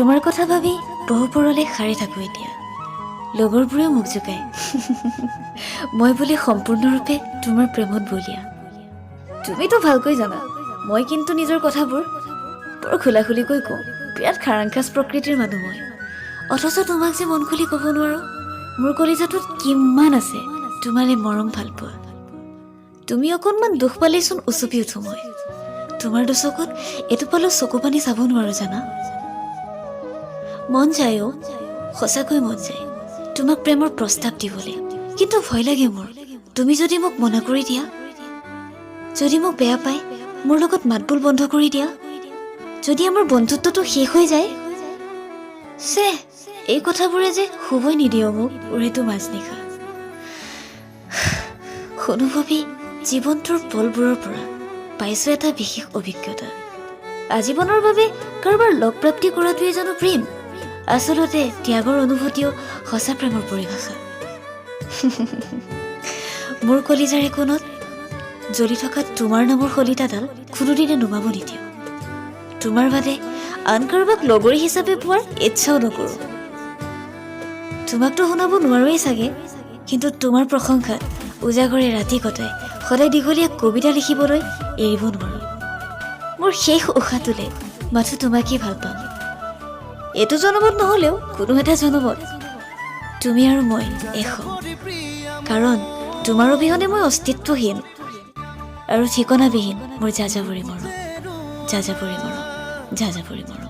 তোমাৰ কথা ভাবি বহুপৰলৈ সাৰি থাকোঁ এতিয়া। লগৰবোৰে মোক জোকায় মই বুলি সম্পূৰ্ণৰূপে তোমাৰ প্ৰেমত বলীয়া। তুমিতো ভালকৈ জানা মই কিন্তু নিজৰ কথাবোৰ বৰ খোলাখুলিকৈ কওঁ। বিৰাট খাৰাংখাচ প্ৰকৃতিৰ মানুহ মই। অথচ তোমাক যে মন খুলি ক'ব নোৱাৰো মোৰ কলিজাটোত কিমান আছে তোমালে মৰম ভাল পোৱা। তুমি অকণমান দুখ পালেচোন উচপি উঠো মই। তোমাৰ দুচকুত এটোপালো চকু পানী চাব নোৱাৰো জানা। মন যায় অ', সঁচাকৈ মন যায় তোমাক প্ৰেমৰ প্ৰস্তাৱ দিবলৈ, কিন্তু ভয় লাগে মোৰ। তুমি যদি মোক মনা কৰি দিয়া, যদি মোক বেয়া পাই মোৰ লগত মাতবোল বন্ধ কৰি দিয়া, যদি আমাৰ বন্ধুত্বটো শেষ হৈ যায়, এই কথাবোৰে যে শুবই নিদিয়ে মোক উৰেটো মাজনিশা। অনুভৱী জীৱনটোৰ পলবোৰৰ পৰা পাইছো এটা বিশেষ অভিজ্ঞতা। আজীৱনৰ বাবে কাৰোবাৰ লগ প্ৰাপ্তি কৰাটোৱে জানো প্ৰেম? আচলতে ত্যাগৰ অনুভূতিও সঁচা প্ৰেমৰ পৰিভাষা। মোৰ কলিজাৰ কোণত জ্বলি থকা তোমাৰ নামৰ শলিতাডাল কোনোদিনে নুমাব নিদিওঁ। তোমাৰ বাদে আন কাৰোবাক লগৰী হিচাপে পোৱাৰ ইচ্ছাও নকৰোঁ। তোমাকতো শুনাব নোৱাৰোৱেই চাগে, কিন্তু তোমাৰ প্ৰশংসাত উজাগৰে ৰাতি কটাই সদায় দীঘলীয়া কবিতা লিখিবলৈ এৰিব নোৱাৰোঁ। মোৰ শেষ উশাহটোলে মাথো তোমাকেই ভাল পাম। এইটো জনমত নহ'লেও কোনো এটা জনমত তুমি আৰু মই এখন। কাৰণ তোমাৰ অবিহনে মই অস্তিত্বহীন আৰু ঠিকনাবিহীন মোৰ যাযাবৰী মৰম, যাযাবৰী মৰম, যাযাবৰী মৰম।